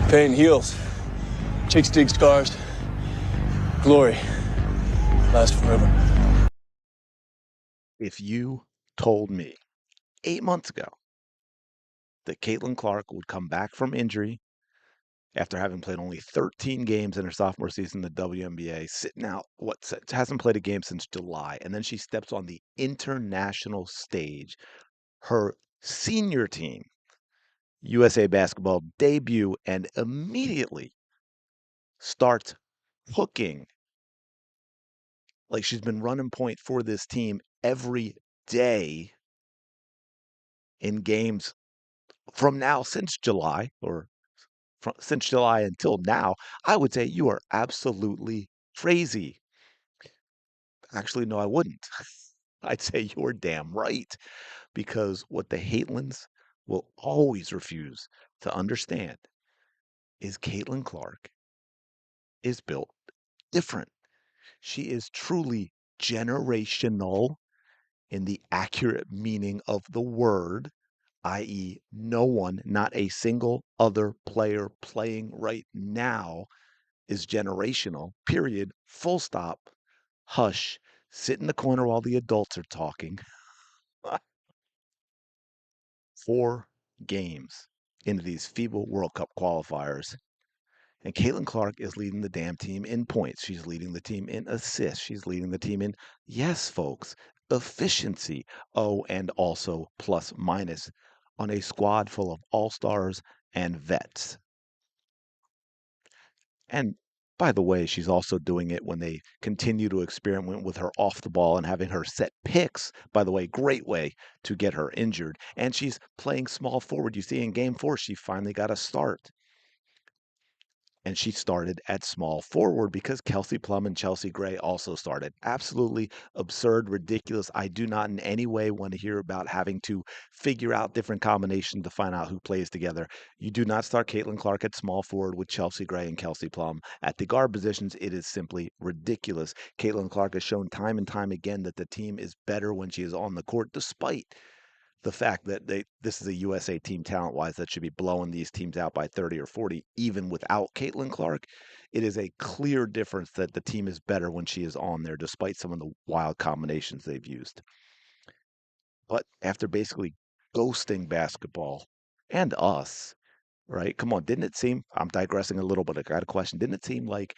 Pain heals. Chicks dig scars. Glory lasts forever. If you told me 8 months ago that Caitlin Clark would come back from injury after having played only 13 games in her sophomore season in the WNBA, sitting out, hasn't played a game since July, and then she steps on the international stage, her senior team, USA basketball debut, and immediately starts hooking like she's been running point for this team every day in games from now since July, or since July until now, I would say you are absolutely crazy. Actually, no, I wouldn't. I'd say you're damn right, because what the Hatelins will always refuse to understand is Caitlin Clark is built different. She is truly generational in the accurate meaning of the word, i.e., no one, not a single other player playing right now is generational, period, full stop, hush, sit in the corner while the adults are talking. 4 games into these FIBA World Cup qualifiers. And Caitlin Clark is leading the damn team in points. She's leading the team in assists. She's leading the team in, yes, folks, efficiency. Oh, and also plus minus on a squad full of all stars and vets. And by the way, she's also doing it when they continue to experiment with her off the ball and having her set picks. By the way, great way to get her injured. And she's playing small forward. You see in game 4, she finally got a start. And she started at small forward because Kelsey Plum and Chelsea Gray also started. Absolutely absurd, ridiculous. I do not in any way want to hear about having to figure out different combinations to find out who plays together. You do not start Caitlin Clark at small forward with Chelsea Gray and Kelsey Plum at the guard positions. It is simply ridiculous. Caitlin Clark has shown time and time again that the team is better when she is on the court, despite the fact that this is a USA team talent wise that should be blowing these teams out by 30 or 40 even without Caitlin Clark. It is a clear difference that the team is better when she is on there, despite some of the wild combinations they've used. But after basically ghosting basketball and us, right? Come on, didn't it seem, I'm digressing a little, but I got a question. Didn't it seem like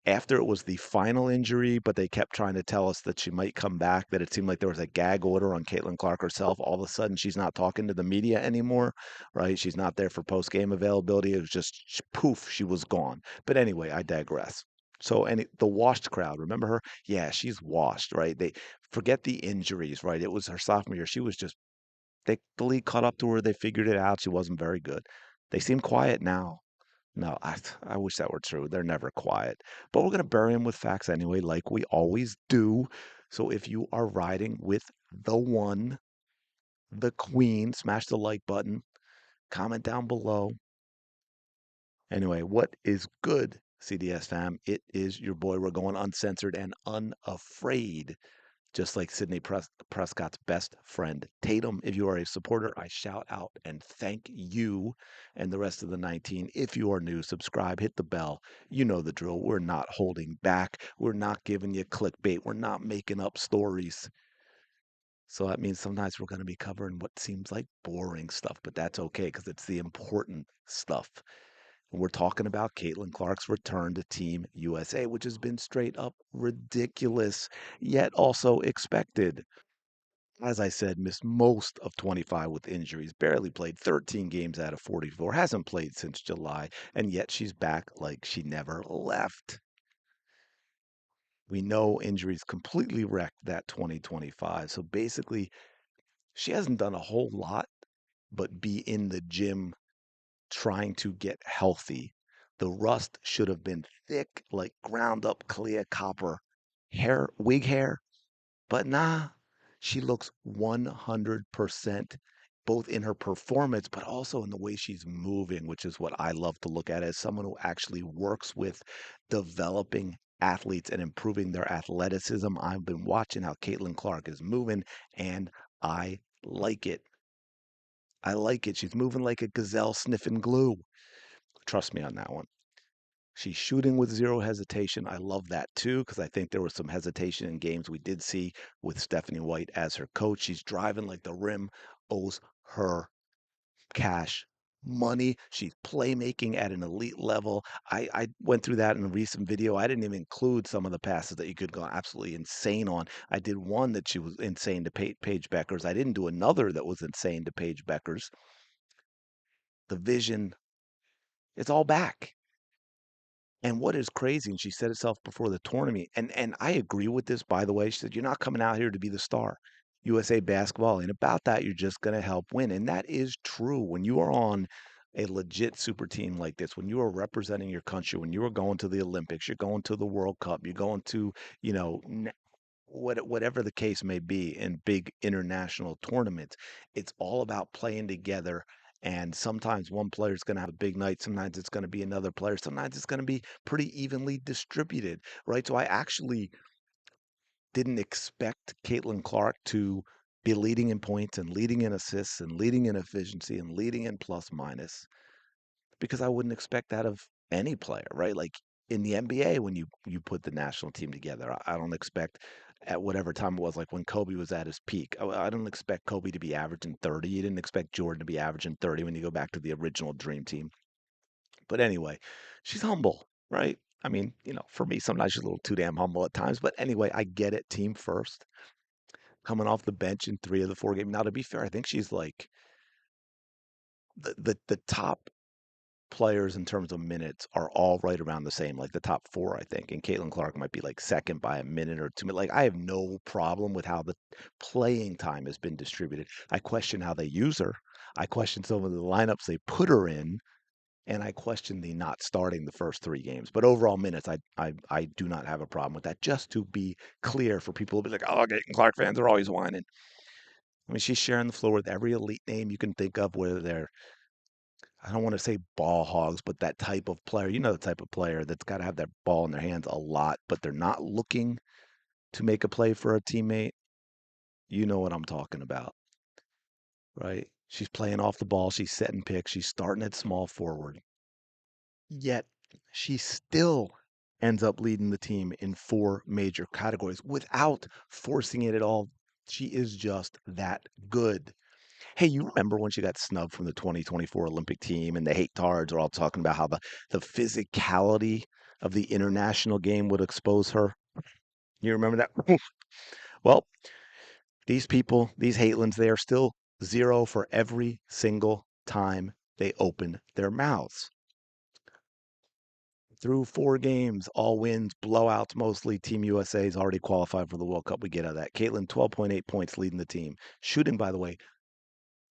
after it was the final injury, but they kept trying to tell us that she might come back, that it seemed like there was a gag order on Caitlin Clark herself? All of a sudden, she's not talking to the media anymore, right? She's not there for post game availability. It was just poof, she was gone. But anyway, I digress. So, the washed crowd, remember her? Yeah, she's washed, right? They forget the injuries, right? It was her sophomore year. She was just, the league caught up to her. They figured it out. She wasn't very good. They seem quiet now. No, I wish that were true. They're never quiet. But we're going to bury them with facts anyway, like we always do. So if you are riding with the one, the queen, smash the like button, comment down below. Anyway, what is good, CDS fam? It is your boy. We're going uncensored and unafraid, just like Sydney Prescott's best friend, Tatum. If you are a supporter, I shout out and thank you and the rest of the 19. If you are new, subscribe, hit the bell. You know the drill. We're not holding back. We're not giving you clickbait. We're not making up stories. So that means sometimes we're going to be covering what seems like boring stuff, but that's okay because it's the important stuff. And we're talking about Caitlin Clark's return to Team USA, which has been straight up ridiculous, yet also expected. As I said, missed most of 25 with injuries, barely played 13 games out of 44, hasn't played since July, and yet she's back like she never left. We know injuries completely wrecked that 2025. So basically, she hasn't done a whole lot but be in the gym trying to get healthy. The rust should have been thick, like ground up clear copper wig hair. But nah, she looks 100% both in her performance, but also in the way she's moving, which is what I love to look at as someone who actually works with developing athletes and improving their athleticism. I've been watching how Caitlin Clark is moving, and I like it. I like it. She's moving like a gazelle sniffing glue. Trust me on that one. She's shooting with zero hesitation. I love that too, because I think there was some hesitation in games we did see with Stephanie White as her coach. She's driving like the rim owes her cash money. She's playmaking at an elite level. I went through that in a recent video. I didn't even include some of the passes that you could go absolutely insane on. I did one that she was insane to Paige Beckers. I didn't do another that was insane to Paige Beckers. The vision, it's all back. And what is crazy, and she said herself before the tournament, and I agree with this, by the way. She said, "You're not coming out here to be the star. USA basketball ain't about that. You're just going to help win." And that is true. When you are on a legit super team like this, when you are representing your country, when you are going to the Olympics, you're going to the World Cup, you're going to, you know, whatever the case may be in big international tournaments, it's all about playing together. And sometimes one player is going to have a big night. Sometimes it's going to be another player. Sometimes it's going to be pretty evenly distributed, right? So I actually didn't expect Caitlin Clark to be leading in points and leading in assists and leading in efficiency and leading in plus minus because I wouldn't expect that of any player, right? Like in the NBA, when you put the national team together, I don't expect at whatever time it was, like when Kobe was at his peak. I don't expect Kobe to be averaging 30. You didn't expect Jordan to be averaging 30 when you go back to the original Dream Team. But anyway, she's humble, right? I mean, for me, sometimes she's a little too damn humble at times. But anyway, I get it. Team first, coming off the bench in 3 of the 4 games. Now, to be fair, I think she's like the top players in terms of minutes are all right around the same, like the top four, I think. And Caitlin Clark might be like second by a minute or 2 minutes. Like, I have no problem with how the playing time has been distributed. I question how they use her. I question some of the lineups they put her in, and I question the not starting the first 3 games. But overall minutes, I do not have a problem with that. Just to be clear for people who be like, oh, Caitlin Clark fans are always whining. I mean, she's sharing the floor with every elite name you can think of, whether they're, I don't want to say ball hogs, but that type of player. You know, the type of player that's got to have that ball in their hands a lot, but they're not looking to make a play for a teammate. You know what I'm talking about, right? She's playing off the ball. She's setting picks. She's starting at small forward. Yet she still ends up leading the team in 4 major categories without forcing it at all. She is just that good. Hey, you remember when she got snubbed from the 2024 Olympic team and the hate tards are all talking about how the physicality of the international game would expose her? You remember that? Well, these people, these hatelins, they are still zero for every single time they open their mouths. Through 4 games, all wins, blowouts mostly. Team USA is already qualified for the World Cup. We get out of that. Caitlin, 12.8 points leading the team. Shooting, by the way,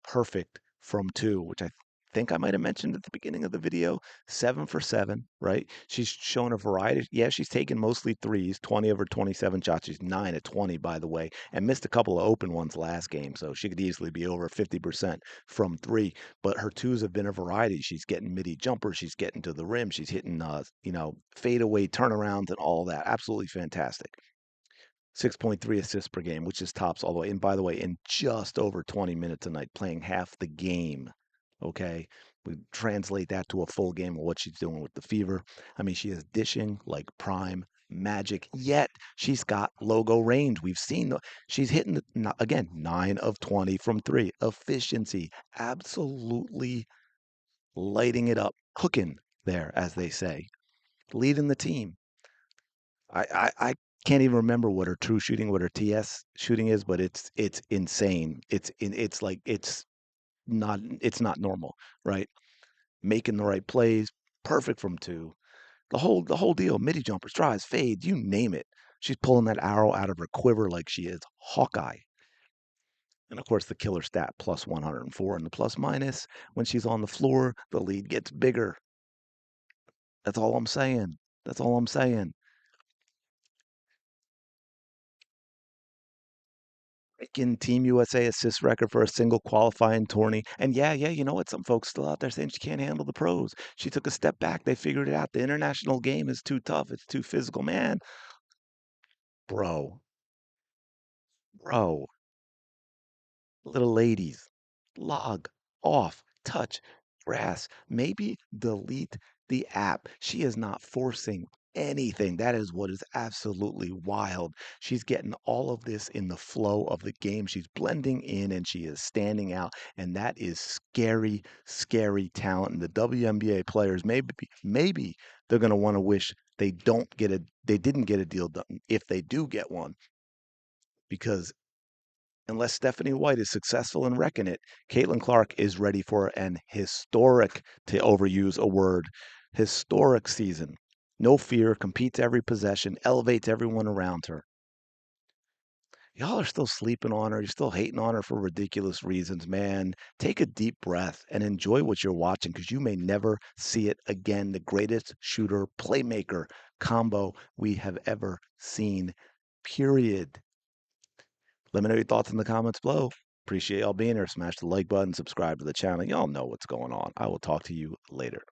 perfect from two, which I think I might have mentioned at the beginning of the video. 7 for 7, right? She's shown a variety. Yeah, she's taken mostly threes, 20 of her 27 shots. She's 9 at 20, by the way, and missed a couple of open ones last game. So she could easily be over 50% from three. But her twos have been a variety. She's getting midi jumpers. She's getting to the rim. She's hitting, fadeaway turnarounds and all that. Absolutely fantastic. 6.3 assists per game, which is tops all the way. And by the way, in just over 20 minutes a night, playing half the game. Okay. We translate that to a full game of what she's doing with the Fever. I mean, she is dishing like prime magic, yet she's got logo range. We've seen she's hitting again 9 of 20 from three. Efficiency, absolutely lighting it up, cooking there, as they say, leading the team. I can't even remember what her true shooting, what her TS shooting is, but it's insane. It's like it's not normal, right? Making the right plays, perfect from two. The whole deal, midi jumpers, drives, fades, you name it. She's pulling that arrow out of her quiver like she is Hawkeye. And of course, the killer stat plus 104 and the plus minus. When she's on the floor, the lead gets bigger. That's all I'm saying. That's all I'm saying. Breaking Team USA assist record for a single qualifying tourney. And yeah, you know what? Some folks still out there saying she can't handle the pros. She took a step back. They figured it out. The international game is too tough. It's too physical. Man, bro, bro, little ladies, log off, touch. grass. Maybe delete the app. She is not forcing anything. That is what is absolutely wild. She's getting all of this in the flow of the game. She's blending in and she is standing out. And that is scary, scary talent. And the WNBA players, maybe they're going to want to wish they didn't get a deal done if they do get one, because unless Stephanie White is successful in wrecking it, Caitlin Clark is ready for an historic, to overuse a word, historic season. No fear, competes every possession, elevates everyone around her. Y'all are still sleeping on her. You're still hating on her for ridiculous reasons, man. Take a deep breath and enjoy what you're watching, because you may never see it again. The greatest shooter playmaker combo we have ever seen, period. Let me know your thoughts in the comments below. Appreciate y'all being here. Smash the like button, subscribe to the channel. Y'all know what's going on. I will talk to you later.